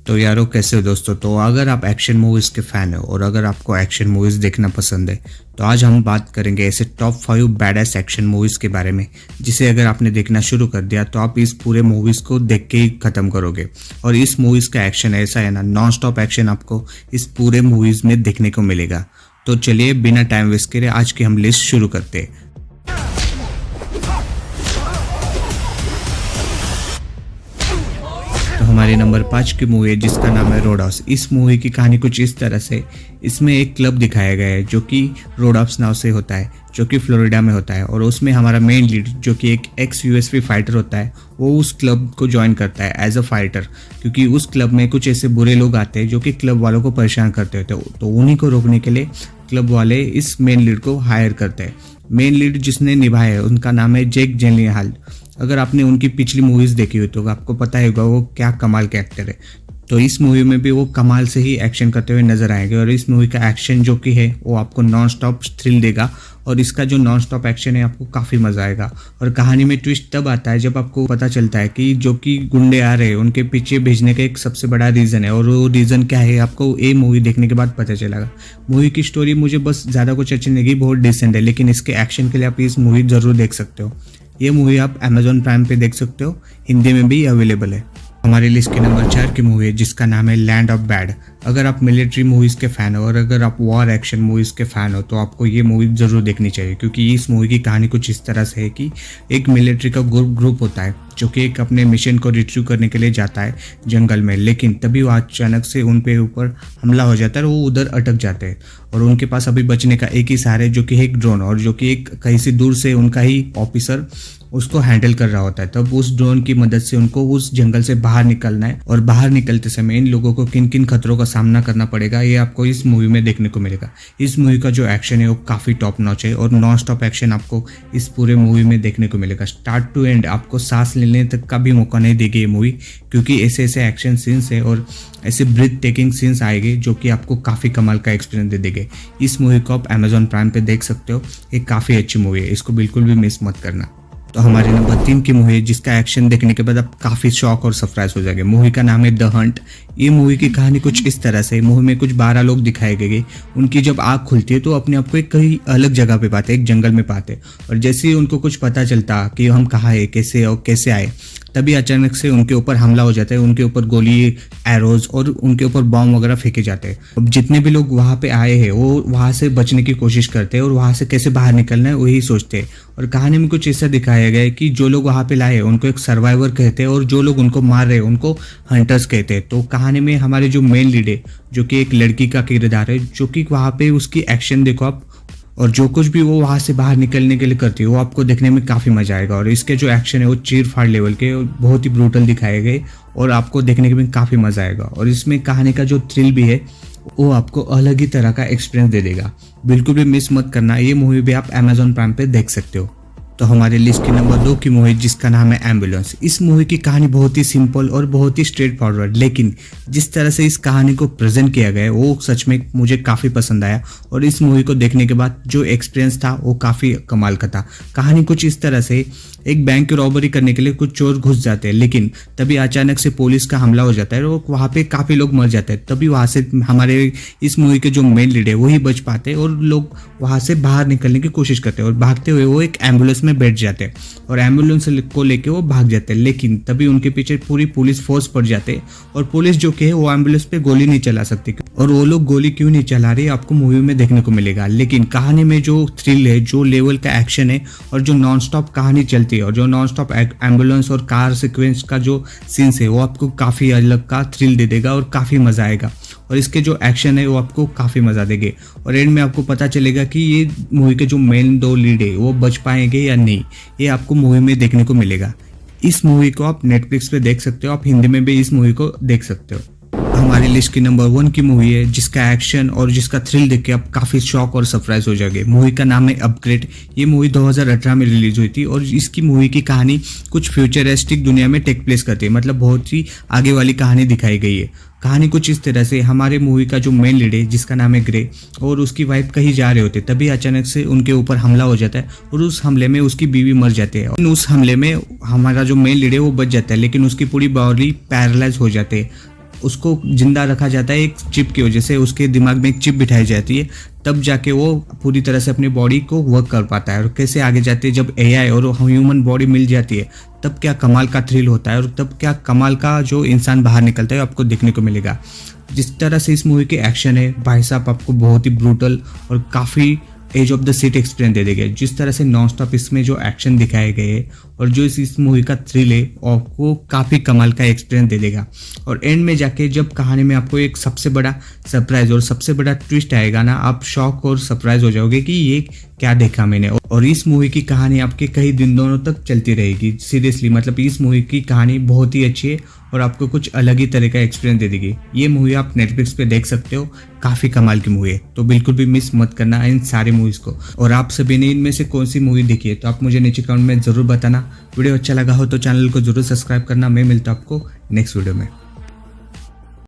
तो यारो कैसे हो दोस्तों। तो अगर आप एक्शन मूवीज़ के फ़ैन हो और अगर आपको एक्शन मूवीज़ देखना पसंद है तो आज हम बात करेंगे ऐसे टॉप 5 बैडेस्ट एक्शन मूवीज़ के बारे में, जिसे अगर आपने देखना शुरू कर दिया तो आप इस पूरे मूवीज़ को देख के ही ख़त्म करोगे। और इस मूवीज़ का एक्शन ऐसा है ना, नॉन स्टॉप एक्शन आपको इस पूरे मूवीज़ में देखने को मिलेगा। तो चलिए बिना टाइम वेस्ट करे आज की हम लिस्ट शुरू करते हैं। तो हमारे नंबर 5 की मूवी है जिसका नाम है रोडहाउस। इस मूवी की कहानी कुछ इस तरह से, इसमें एक क्लब दिखाया गया है जो कि रोडहाउस नाव से होता है, जो कि फ्लोरिडा में होता है। और उसमें हमारा मेन लीड जो कि एक एक्स यूएसपी फाइटर होता है, वो उस क्लब को ज्वाइन करता है एज अ फाइटर, क्योंकि उस क्लब में कुछ ऐसे बुरे लोग आते हैं जो कि क्लब वालों को परेशान करते होते हैं। तो उन्हीं को रोकने के लिए क्लब वाले इस मेन लीड को हायर करते हैं। मेन लीड जिसने निभाया है उनका नाम है जेक जिलेनहॉल। अगर आपने उनकी पिछली मूवीज़ देखी हो तो आपको पता होगा वो क्या कमाल के एक्टर है। तो इस मूवी में भी वो कमाल से ही एक्शन करते हुए नजर आएंगे। और इस मूवी का एक्शन जो कि है वो आपको नॉन स्टॉप थ्रिल देगा। और इसका जो नॉन स्टॉप एक्शन है आपको काफ़ी मज़ा आएगा। और कहानी में ट्विस्ट तब आता है जब आपको पता चलता है कि जो कि गुंडे आ रहे हैं उनके पीछे भेजने का एक सबसे बड़ा रीज़न है। और वो रीज़न क्या है आपको ये मूवी देखने के बाद पता चलेगा। मूवी की स्टोरी मुझे बस ज़्यादा कुछ अच्छी नहीं लगी, बहुत डिसेंट है, लेकिन इसके एक्शन के लिए आप इस मूवी ज़रूर देख सकते हो। ये मूवी आप अमेजॉन प्राइम पे देख सकते हो, हिंदी में भी अवेलेबल है। हमारी लिस्ट के नंबर 4 की मूवी है जिसका नाम है लैंड ऑफ बैड। अगर आप मिलिट्री मूवीज़ के फ़ैन हो और अगर आप वॉर एक्शन मूवीज़ के फ़ैन हो तो आपको ये मूवी ज़रूर देखनी चाहिए, क्योंकि इस मूवी की कहानी कुछ इस तरह से है कि एक मिलिट्री का ग्रुप होता है जो कि एक अपने मिशन को रिट्रीव करने के लिए जाता है जंगल में। लेकिन तभी वो अचानक से उन पे ऊपर हमला हो जाता है और वो उधर अटक जाते हैं। और उनके पास अभी बचने का एक ही सहारा है जो कि एक ड्रोन, और जो कि एक कहीं से दूर से उनका ही ऑफिसर उसको हैंडल कर रहा होता है। तब उस ड्रोन की मदद से उनको उस जंगल से बाहर निकलना है। और बाहर निकलते समय इन लोगों को किन किन खतरों का सामना करना पड़ेगा ये आपको इस मूवी में देखने को मिलेगा। इस मूवी का जो एक्शन है वो काफ़ी टॉप नॉच है और नॉन स्टॉप एक्शन आपको इस पूरे मूवी में देखने को मिलेगा। स्टार्ट टू एंड आपको सांस लेने तक का भी मौका नहीं देगी ये मूवी, क्योंकि ऐसे ऐसे एक्शन सीन्स है और ऐसे ब्रीथ टेकिंग सीन्स आएंगे जो कि आपको काफ़ी कमाल का एक्सपीरियंस दे देंगे। इस मूवी को आप अमेजॉन प्राइम पे देख सकते हो। ये काफ़ी अच्छी मूवी है, इसको बिल्कुल भी मिस मत करना। तो हमारे नंबर 3 की मूवी है जिसका एक्शन देखने के बाद आप काफ़ी शॉक और सरप्राइज हो जाएंगे। मूवी का नाम है द हंट। ये मूवी की कहानी कुछ इस तरह से, मूवी में कुछ 12 लोग दिखाए गए। उनकी जब आँख खुलती है तो अपने आप को एक कहीं अलग जगह पे पाते, एक जंगल में पाते। और जैसे ही उनको कुछ पता चलता कि हम कहाँ है, कैसे और कैसे आए, तभी अचानक से उनके ऊपर हमला हो जाता है। उनके ऊपर गोली, एरोज और उनके ऊपर बॉम्ब वगैरह फेंके जाते हैं। अब जितने भी लोग वहाँ पे आए हैं वो वहाँ से बचने की कोशिश करते हैं और वहाँ से कैसे बाहर निकलना है वही सोचते हैं। और कहानी में कुछ ऐसा दिखाया गया है कि जो लोग वहाँ पे लाए उनको एक सर्वाइवर कहते हैं और जो लोग उनको मार रहे हैं उनको हंटर्स कहते हैं। तो कहानी में हमारे जो मेन लीड है जो कि एक लड़की का किरदार है, जो कि वहाँ पे उसकी एक्शन देखो आप, और जो कुछ भी वो वहाँ से बाहर निकलने के लिए करती है वो आपको देखने में काफ़ी मजा आएगा। और इसके जो एक्शन है वो चीर फाड़ लेवल के बहुत ही ब्रूटल दिखाए गए और आपको देखने में काफ़ी मजा आएगा। और इसमें कहानी का जो थ्रिल भी है वो आपको अलग ही तरह का एक्सपीरियंस दे देगा। बिल्कुल भी मिस मत करना, ये मूवी भी आप अमेजॉन प्राइम पे देख सकते हो। तो हमारे लिस्ट की नंबर 2 की मूवी जिसका नाम है एम्बुलेंस। इस मूवी की कहानी बहुत ही सिंपल और बहुत ही स्ट्रेट फॉरवर्ड, लेकिन जिस तरह से इस कहानी को प्रेजेंट किया गया है वो सच में मुझे काफ़ी पसंद आया। और इस मूवी को देखने के बाद जो एक्सपीरियंस था वो काफ़ी कमाल का था। कहानी कुछ इस तरह से, एक बैंक की रॉबरी करने के लिए कुछ चोर घुस जाते हैं, लेकिन तभी अचानक से पुलिस का हमला हो जाता है और वहाँ पे काफ़ी लोग मर जाते हैं। तभी वहाँ से हमारे इस मूवी के जो मेन लीड है वही बच पाते हैं और लोग वहाँ से बाहर निकलने की कोशिश करते हैं। और भागते हुए वो एक एम्बुलेंस में बैठ जाते हैं और एम्बुलेंस को लेके वो भाग जाते हैं। लेकिन तभी उनके पीछे पूरी पुलिस फोर्स पड़ जाते हैं और पुलिस जो कि है वो एम्बुलेंस पे गोली नहीं चला सकती। और वो लोग गोली क्यों नहीं चला रहे आपको मूवी में देखने को मिलेगा। लेकिन कहानी में जो थ्रिल है, जो लेवल का एक्शन है और जो नॉन स्टॉप कहानी चलती है और जो नॉन स्टॉप एम्बुलेंस और कार सीक्वेंस का जो सीन्स है वो आपको काफ़ी अलग का थ्रिल दे देगा और काफ़ी मज़ा आएगा। और इसके जो एक्शन है वो आपको काफ़ी मज़ा देंगे। और एंड में आपको पता चलेगा कि ये मूवी के जो मेन 2 लीड है वो बच पाएंगे या नहीं, ये आपको मूवी में देखने को मिलेगा। इस मूवी को आप नेटफ्लिक्स पे देख सकते हो, आप हिंदी में भी इस मूवी को देख सकते हो। हमारी लिस्ट की नंबर 1 की मूवी है जिसका एक्शन और जिसका थ्रिल देख के आप काफ़ी शॉक और सरप्राइज हो जाओगे। मूवी का नाम है अपग्रेड। ये मूवी 2018 में रिलीज हुई थी और इसकी मूवी की कहानी कुछ फ्यूचरिस्टिक दुनिया में टेक प्लेस करती है, मतलब बहुत ही आगे वाली कहानी दिखाई गई है। कहानी कुछ इस तरह से, हमारे मूवी का जो मेन लीड है जिसका नाम है ग्रे और उसकी वाइफ कहीं जा रहे होते, तभी अचानक से उनके ऊपर हमला हो जाता है और उस हमले में उसकी बीवी मर जाती है। और उस हमले में हमारा जो मेन लीड है वो बच जाता है, लेकिन उसकी पूरी बॉडी पैरालाइज हो जाती है। उसको जिंदा रखा जाता है एक चिप की वजह से। उसके दिमाग में एक चिप बिठाई जाती है, तब जाके वो पूरी तरह से अपनी बॉडी को वर्क कर पाता है। और कैसे आगे जाते हैं जब एआई और ह्यूमन बॉडी मिल जाती है, तब क्या कमाल का थ्रिल होता है और तब क्या कमाल का जो इंसान बाहर निकलता है आपको देखने को मिलेगा। जिस तरह से इस मूवी के एक्शन है भाई साहब, आपको बहुत ही ब्रूटल और काफ़ी edge of the seat experience दे देंगे। जिस तरह से नॉन स्टॉप इसमें जो एक्शन दिखाए गए और जो इस मूवी का थ्रिल है आपको काफ़ी कमाल का एक्सपीरियंस दे देगा। और एंड में जाके जब कहानी में आपको एक सबसे बड़ा सरप्राइज और सबसे बड़ा ट्विस्ट आएगा ना, आप शॉक और सरप्राइज हो जाओगे कि ये क्या देखा मैंने। और इस मूवी की कहानी आपके कई दिन दोनों तक चलती रहेगी। सीरियसली मतलब इस मूवी की कहानी बहुत ही अच्छी है और आपको कुछ अलग ही तरह का एक्सपीरियंस दे देगी। ये मूवी आप नेटफ्लिक्स पे देख सकते हो, काफ़ी कमाल की मूवी है, तो बिल्कुल भी मिस मत करना इन सारी मूवीज़ को। और आप सभी ने इनमें से कौन सी मूवी देखी है तो आप मुझे नीचे कमेंट में ज़रूर बताना। वीडियो अच्छा लगा हो तो चैनल को जरूर सब्सक्राइब करना। मैं मिलता हूं आपको नेक्स्ट वीडियो में।